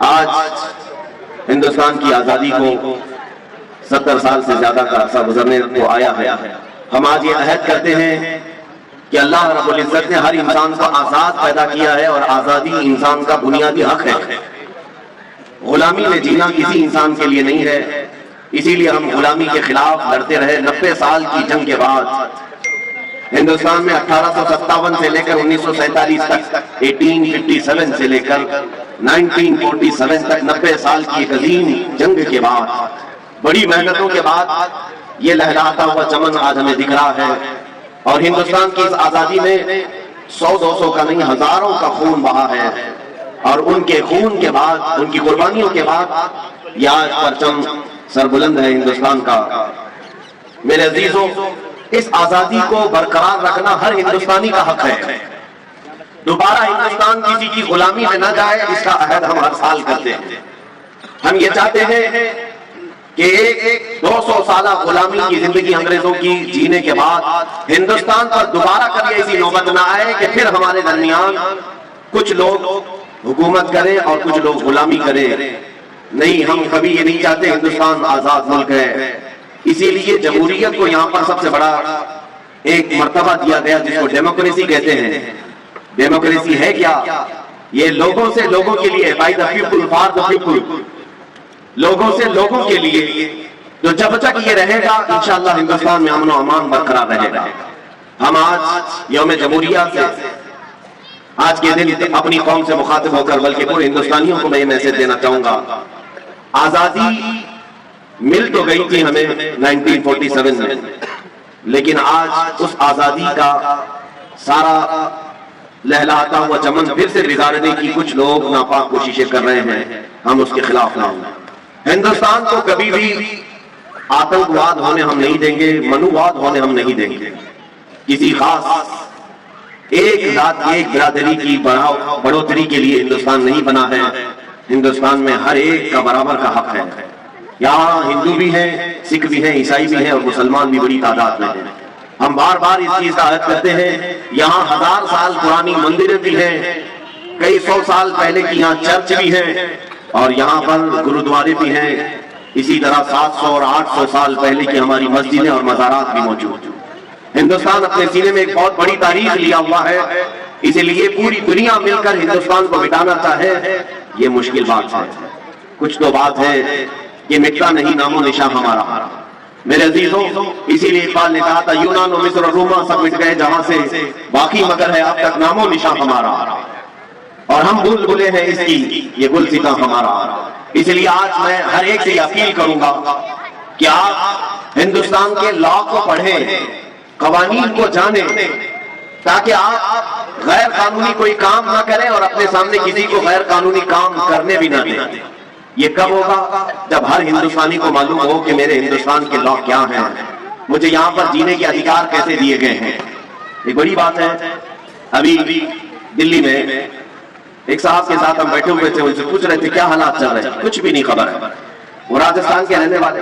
آج ہندوستان کی آزادی کو 70 سال سے زیادہ کا عرصہ گزرنے کو آیا ہے. ہم آج یہ عہد کرتے ہیں کہ اللہ رب العزت نے ہر انسان کو آزاد پیدا کیا ہے اور آزادی انسان کا بنیادی حق ہے. غلامی میں جینا کسی انسان کے لیے نہیں ہے، اسی لیے ہم غلامی کے خلاف لڑتے رہے. 90 سال کی جنگ کے بعد ہندوستان میں 1857 سے لے کر 1947 تک، 1857 سے لے کر 1947 تک 90 سال کی ایک عظیم جنگ کے بعد، بڑی محنتوں کے بعد یہ لہراتا ہوا چمن آج ہمیں دکھ رہا ہے. اور ہندوستان کی اس آزادی میں 100-200 کا نہیں، ہزاروں کا خون بہا ہے. اور ان کے خون کے بعد، ان کی قربانیوں کے بعد یہ آج پرچم سربلند ہے ہندوستان کا. میرے عزیزوں، اس آزادی کو برقرار رکھنا ہر ہندوستانی کا حق ہے. دوبارہ ہندوستان کسی کی غلامی میں نہ جائے، اس کا عہد ہم ہر سال کرتے ہیں. ہم یہ چاہتے ہیں کہ ایک 200 سالہ غلامی کی زندگی انگریزوں کی جینے کے بعد ہندوستان پر دوبارہ کبھی ایسی نوبت نہ آئے کہ پھر ہمارے درمیان کچھ لوگ حکومت کریں اور کچھ لوگ غلامی کریں. نہیں، ہم کبھی یہ نہیں چاہتے. ہندوستان آزاد ملک ہے، اسی لیے جمہوریت کو یہاں پر سب سے بڑا ایک مرتبہ دیا گیا جس کو ڈیموکریسی کہتے ہیں. ڈیموکریسی ہے کیا؟ یہ لوگوں سے لوگوں کے لیے، by the people for the people, لوگوں سے لوگوں کے لیے. جو جب تک یہ رہے گا انشاءاللہ ہندوستان میں امن و امان برقرار رہے گا. ہم آج یوم جمہوریہ سے، آج کے دن اپنی قوم سے مخاطب ہو کر بلکہ پورے ہندوستانیوں کو میں یہ میسج دینا چاہوں گا. آزادی مل تو گئی تھی ہمیں 1947 میں، لیکن آج اس آزادی کا سارا لہلاتا ہوا چمن پھر سے بگاڑنے کی کچھ لوگ ناپاک کوششیں کر رہے ہیں. ہم اس کے خلاف نہ ہوں. ہندوستان کو کبھی بھی آتنکواد ہونے ہم نہیں دیں گے، منوواد ہونے ہم نہیں دیں گے. کسی خاص ایک ذات، ایک برادری کی بڑھوتری کے لیے ہندوستان نہیں بنا ہے. ہندوستان میں ہر ایک کا برابر کا حق ہے. یہاں ہندو بھی ہیں، سکھ بھی ہیں، عیسائی بھی ہیں اور مسلمان بھی بڑی تعداد میں ہیں. ہم بار بار اس چیز کا عہد کرتے ہیں. یہاں 1000 سال پرانی مندریں بھی ہیں، کئی 100 سال پہلے کی یہاں چرچ بھی ہیں اور یہاں پر گرودوارے بھی ہیں. اسی طرح 700 اور 800 سال پہلے کی ہماری مسجدیں اور مزارات بھی موجود ہیں. ہندوستان اپنے سینے میں ایک بہت بڑی تاریخ لیا ہوا ہے، اسی لیے پوری دنیا مل کر ہندوستان کو مٹانا چاہے یہ مشکل بات ہے. کچھ تو بات ہے یہ مٹتا نہیں نام و نشان ہمارا. میرے عزیزوں، اسی لیے اقبال نے کہا تھا یونان و مصر اور روما سب مٹ گئے جہاں سے، باقی مگر ہے اب تک نام و نشان ہمارا. اور ہم بھول بھلے ہیں اس کی یہ گلستاں ہمارا. اس لیے آج میں ہر ایک سے یہ اپیل کروں گا کہ آپ ہندوستان کے لا کو پڑھیں، قوانین کو جانیں، تاکہ آپ غیر قانونی کوئی کام نہ کریں اور اپنے سامنے کسی کو غیر قانونی کام کرنے بھی نہ دیں. یہ کب ہوگا؟ جب ہر ہندوستانی کو معلوم ہو کہ میرے ہندوستان کے لا کیا ہیں، مجھے یہاں پر جینے کے ادھیکار کیسے دیے گئے ہیں. یہ بڑی بات ہے. ابھی دلی میں ایک صاحب کے ساتھ ہم بیٹھے ہوئے تھے، ان سے پوچھ رہے تھے کیا حالات چل رہے ہیں. کچھ بھی نہیں خبر ہے. وہ راجستھان کے رہنے والے،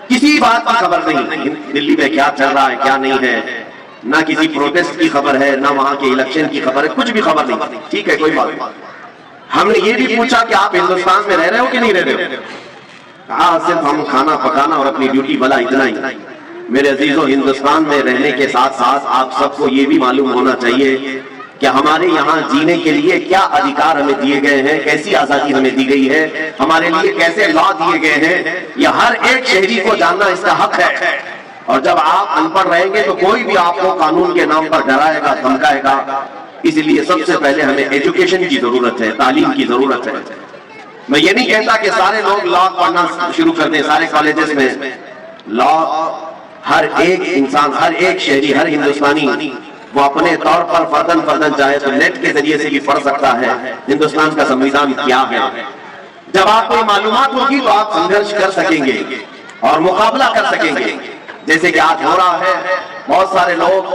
کسی بات کی خبر نہیں دلی میں کیا چل رہا ہے کیا نہیں ہے. نہ کسی پروٹیسٹ کی خبر ہے، نہ وہاں کے الیکشن کی خبر ہے، کچھ بھی خبر نہیں. ٹھیک ہے، کوئی بات نہیں. ہم نے یہ بھی پوچھا کہ آپ ہندوستان میں رہ رہے ہو کہ نہیں رہ رہے ہو. کہا صرف ہم کھانا پکانا اور اپنی ڈیوٹی بھلا اتنا ہی. میرے عزیزوں، ہندوستان میں رہنے کے ساتھ ساتھ آپ سب کو یہ بھی معلوم ہونا چاہیے کہ ہمارے یہاں جینے کے لیے کیا ادھیکار ہمیں دیے گئے ہیں، کیسی آزادی ہمیں دی گئی ہے، ہمارے لیے کیسے لا دیے گئے ہیں. یہ ہر ایک شہری کو جاننا اس کا حق ہے. اور جب آپ ان پڑھ رہیں گے تو کوئی بھی آپ کو قانون کے نام پر ڈرائے گا، دھمکائے گا. اس لیے سب سے پہلے ہمیں ایجوکیشن کی ضرورت ہے، تعلیم کی ضرورت ہے. میں یہ نہیں کہتا کہ سارے لوگ لا پڑھنا شروع کر دیں سارے کالجز میں. لا ہر ایک انسان، ہر ایک شہری، ہر ہندوستانی وہ اپنے طور پر فردن چاہے تو نیٹ کے ذریعے سے بھی پڑھ سکتا ہے ہندوستان کا سمویدھان کیا ہے. جب آپ کو معلومات ہوگی تو آپ سنگھرش کر سکیں گے اور مقابلہ کر سکیں گے. جیسے کہ آج ہو رہا ہے، بہت سارے لوگ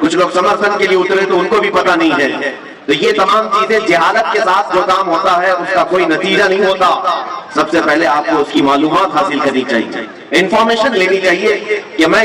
کچھ لوگ سمرتھن کے لیے اترے تو ان کو بھی پتہ نہیں ہے. تو یہ تمام چیزیں جہالت کے ساتھ جو کام ہوتا ہے اس کا کوئی نتیجہ نہیں ہوتا. سب سے پہلے آپ کو اس کی معلومات حاصل کرنی چاہیے، انفارمیشن لینی چاہیے کہ میں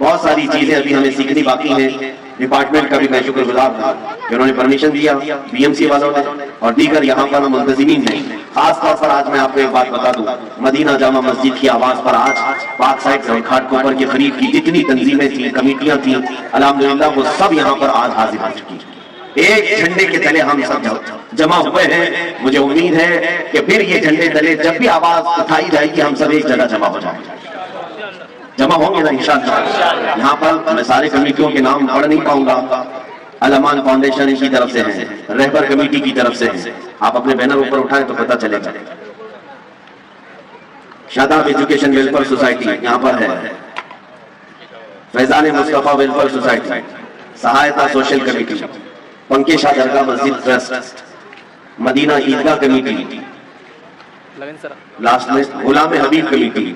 بہت ساری چیزیں ابھی ہمیں سیکھنی باقی ہیں. ڈپارٹمنٹ کا بھی میں شکر گزار ہوں کہ انہوں نے پرمیشن دیا, بی ایم سی والوں نے اور دیگر یہاں پر منتظمین نے. خاص طور پر آج میں آپ کو ایک بات بتا دوں, مدینہ جامع مسجد کی آواز پر آج پاک سائٹ اور گھاٹ کوپر کے قریب کی جتنی تنظیمیں تھیں, کمیٹیاں تھیں, الحمدللہ وہ سب یہاں پر آج حاضر ہو چکی. ایک جھنڈے کے تلے ہم سب جمع ہوئے ہیں. مجھے امید ہے کہ پھر یہ جھنڈے تلے جب بھی آواز اٹھائی جائے گی ہم سب ایک جگہ جمع ہو جائیں گے, جمع ہوں گے نا انشاءاللہ. یہاں پر میں سارے کمیٹیوں کے نام پڑھ نہیں پاؤں گا. الامان فاؤنڈیشن کی طرف سے ہیں, رہبر کمیٹی کی طرف سے ہیں, آپ اپنے بینر اوپر اٹھائیں تو پتہ چلے گا. شاداب ایجوکیشن ویلفیئر سوسائٹی یہاں پر ہے, فیضان مصطفیٰ ویلفیئر سوسائٹی, سہایتا سوشل کمیٹی, پنکے شاہ درگاہ مسجد ٹرسٹ, مدینہ عیدگاہ کمیٹی, لاسٹ میں غلام حبیب کمیٹی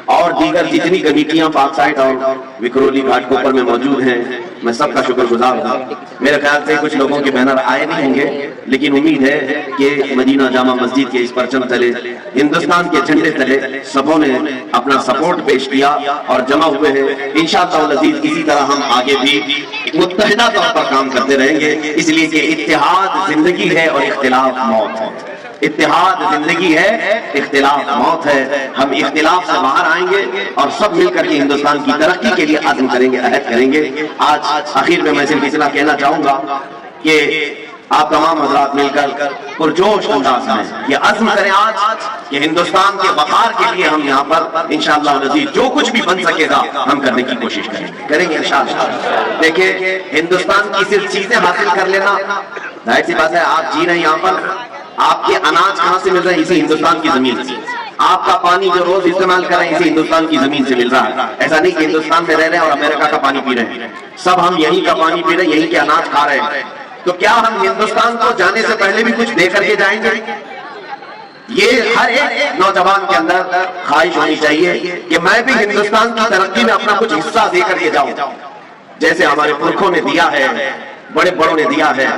اور دیگر جتنی کمیٹیاں پاک سائٹ اور وکرولی گھاٹ کوپر میں موجود ہیں, میں سب کا شکر گزار ہوں. میرے خیال سے کچھ لوگوں کے بینر آئے نہیں ہوں گے, لیکن امید ہے کہ مدینہ جامع مسجد کے اس پرچم تلے, ہندوستان کے جھنڈے تلے سبوں نے اپنا سپورٹ پیش کیا اور جمع ہوئے ہیں. انشاءاللہ العزیز اسی طرح ہم آگے بھی متحدہ طور پر کام کرتے رہیں گے, اس لیے کہ اتحاد زندگی ہے اور اختلاف موت ہے. اتحاد زندگی ہے, اختلاف موت ہے. ہم اختلاف سے باہر آئیں گے اور سب مل کر کے ہندوستان کی ترقی کے لیے عزم کریں گے, عہد کریں گے. آج آخر میں صرف اتنا کہنا چاہوں گا کہ آپ تمام حضرات مل کر پرجوش انداز میں یہ عزم کریں آج کہ ہندوستان کے وقار کے لیے ہم یہاں پر انشاءاللہ العزیز جو کچھ بھی بن سکے گا ہم کرنے کی کوشش کریں گے انشاءاللہ. دیکھیں, ہندوستان کی صرف چیزیں حاصل کر لینا ظاہر سی بات ہے. آپ جی رہے ہیں یہاں پر, آپ کے اناج کہاں سے مل رہے ہیں؟ اسی ہندوستان کی زمین سے. آپ کا پانی جو روز استعمال کر رہے ہیں اسی ہندوستان کی زمین سے مل رہا ہے. ایسا نہیں کہ ہندوستان میں رہ رہے ہیں اور امریکہ کا پانی پی رہے ہیں. سب ہم یہیں کا پانی پی رہے ہیں, یہیں کے اناج کھا رہے ہیں. تو کیا ہم ہندوستان کو جانے سے پہلے بھی کچھ دے کر کے جائیں گے؟ یہ ہر ایک نوجوان کے اندر خواہش ہونی چاہیے کہ میں بھی ہندوستان کی ترقی میں اپنا کچھ حصہ دے کر کے جاؤں, جیسے ہمارے پرکھوں نے دیا ہے, بڑے بڑوں نے دیا ہے.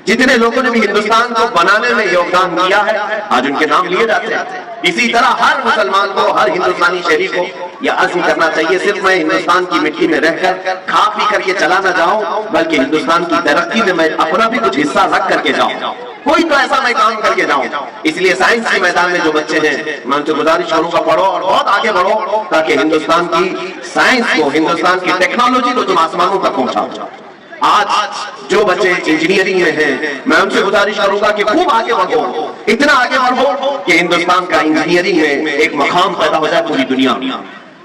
جتنے لوگوں نے بھی ہندوستان کو بنانے میں یوگدان دیا ہے آج ان کے نام لیے جاتے ہیں. اسی طرح ہر مسلمان کو, ہر ہندوستانی شہری کو یہ عزم کرنا چاہیے, صرف میں ہندوستان کی مٹی میں رہ کر کھا پی کر کے چلا نہ جاؤں, بلکہ ہندوستان کی ترقی میں میں اپنا بھی کچھ حصہ رکھ کر کے جاؤں. کوئی تو ایسا میں کام کر کے جاؤں. اس لیے سائنس کے میدان میں جو بچے ہیں میں ان سے گزارش کروں گا پڑھو اور بہت آگے بڑھو, تاکہ ہندوستان کی سائنس کو, ہندوستان کی ٹیکنالوجی کو تم آسمانوں تک پہنچاؤ. آج جو بچے انجینئرنگ میں ہیں میں ان سے گزارش کروں گا کہ خوب آگے بڑھو, اتنا آگے بڑھو کہ ہندوستان کا انجینئرنگ میں ایک مقام پیدا ہو جائے پوری دنیا میں,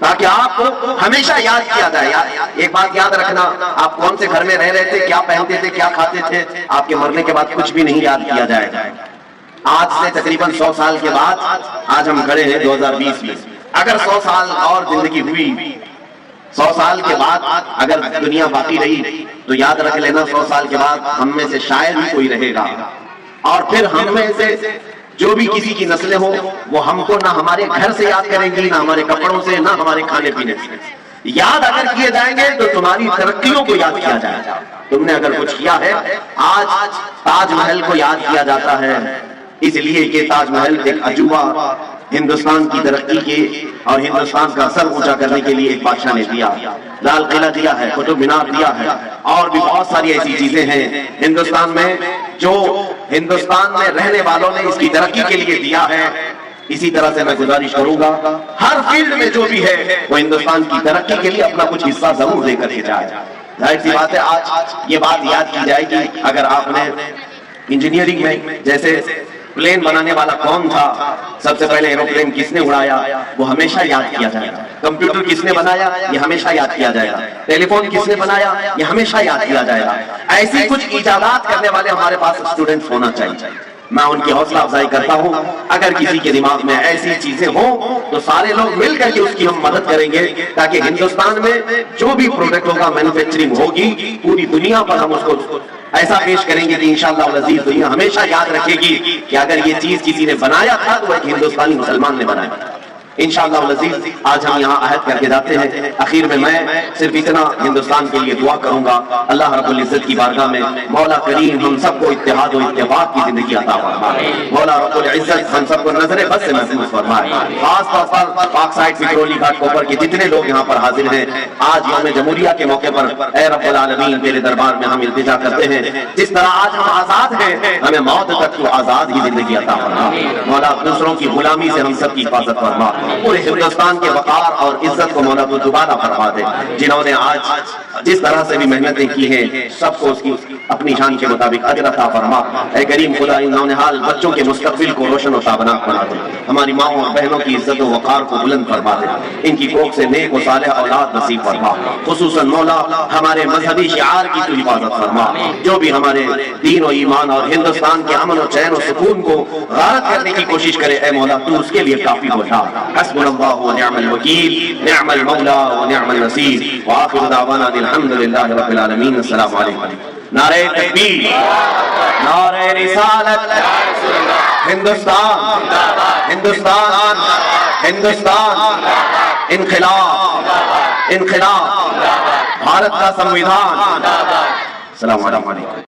تاکہ آپ کو ہمیشہ یاد کیا جائے. ایک بات یاد رکھنا, آپ کون سے گھر میں رہ رہے تھے, کیا پہنتے تھے, کیا کھاتے تھے, آپ کے مرنے کے بعد کچھ بھی نہیں یاد کیا جائے گا. آج سے تقریباً 100 سال کے بعد آج ہم کھڑے ہیں 2020 میں. اگر 100 سال اور زندگی ہوئی, 100 سال کے بعد اگر دنیا باقی رہی تو یاد رکھ لینا 100 سال کے بعد ہم میں سے شاید ہی کوئی رہے گا, اور پھر ہم میں سے جو بھی کسی کی نسلیں ہوں وہ ہم کو نہ ہمارے گھر سے یاد کریں گی, نہ ہمارے کپڑوں سے, نہ ہمارے کھانے پینے سے. یاد اگر کیے جائیں گے تو تمہاری ترقیوں کو یاد کیا جائے گا. تم نے اگر کچھ کیا ہے, آج تاج محل کو یاد کیا جاتا ہے اس لیے کہ تاج محل ایک عجوبہ ہندوستان کی ترقی کے اور ہندوستان کا سر اونچا کرنے کے لیے ایک بادشاہ نے دیا. لال قلعہ دیا ہے, قطب مینار دیا ہے, اور بھی بہت ساری ایسی چیزیں ہیں ہندوستان میں جو ہندوستان میں رہنے والوں نے اس کی ترقی کے لیے دیا ہے. اسی طرح سے میں گزارش کروں گا ہر فیلڈ میں جو بھی ہے وہ ہندوستان کی ترقی کے لیے اپنا کچھ حصہ ضرور دے کر کے جائے. ظاہر سی بات ہے آج یہ بات یاد کی جائے گی. اگر آپ نے انجینئرنگ میں جیسے پلین بنانے والا کون تھا, سب سے پہلے ایروپلین کس نے اڑایا, وہ ہمیشہ یاد کیا جائے گا. کمپیوٹر کس نے بنایا, یہ ہمیشہ یاد کیا جائے گا. ٹیلی فون کس نے بنایا, یہ ہمیشہ یاد کیا جائے گا. ایسی کچھ ایجادات کرنے والے ہمارے پاس اسٹوڈنٹس ہونا چاہیے. میں ان کی حوصلہ افزائی کرتا ہوں. اگر کسی کے دماغ میں ایسی چیزیں ہوں تو سارے لوگ مل کر کے اس کی ہم مدد کریں گے, تاکہ ہندوستان میں جو بھی پروڈکٹ ہوگا, مینوفیکچرنگ ہوگی, پوری دنیا پر ہم اس کو ایسا پیش کریں گے کہ انشاءاللہ العزیز دنیا ہمیشہ یاد رکھے گی کہ اگر یہ چیز کسی نے بنایا تھا تو ایک ہندوستانی مسلمان نے بنایا تھا. انشاءاللہ العزیز آج ہم یہاں عہد کر کے جاتے ہیں. اخیر میں صرف اتنا ہندوستان کے لیے دعا کروں گا، اللہ رب العزت کی بارگاہ میں مولا کریم ہم سب کو اتحاد و اتفاق کی زندگی عطا فرمائے. مولا رب العزت ہم سب کو نظر بد سے محفوظ فرمائے. خاص طور پر پاک سائٹ پٹرولی گھاٹ کوپر کے جتنے لوگ یہاں پر حاضر ہیں، آج یوم جمہوریہ کے موقع پر اے رب العالمین تیرے دربار میں ہم التجا کرتے ہیں، جس طرح آج ہم آزاد ہیں ہمیں موت تک تو آزاد ہی زندگی عطا فرما. مولا دوسروں کی غلامی سے ہم سب کی حفاظت فرما. پورے ہندوستان کے وقار اور عزت کو مولا تو دوبارہ فرما دے. جنہوں نے آج جس طرح سے بھی محنتیں کی ہیں سب کو اس کی اپنی شان کے مطابق اجر عطا فرما. اے کریم خدا ان نونہال بچوں کے مستقبل کو روشن و تابناک بنا دے. ہماری ماؤں اور بہنوں کی عزت و وقار کو بلند فرما دے. ان کی کوکھ سے نیک و صالح اولاد نصیب فرما. خصوصاً مولا ہمارے مذہبی شعار کی تو حفاظت فرما. جو بھی ہمارے دین و ایمان اور ہندوستان کے امن و چین و سکون کو غارت کرنے کی کوشش کرے اے مولا تو اس کے لیے کافی ہوتا. حسبنا اللہ ونعم الوکیل، نعم المولا ونعم النصیر. وآخر دعوانا الحمد للہ رب العالمین. السلام علیکم. نعرہ تکبیر، نعرہ رسالت، ہندوستان ہندوستان ہندوستان، انقلاب انقلاب، بھارت کا سنویدھان. السلام علیکم.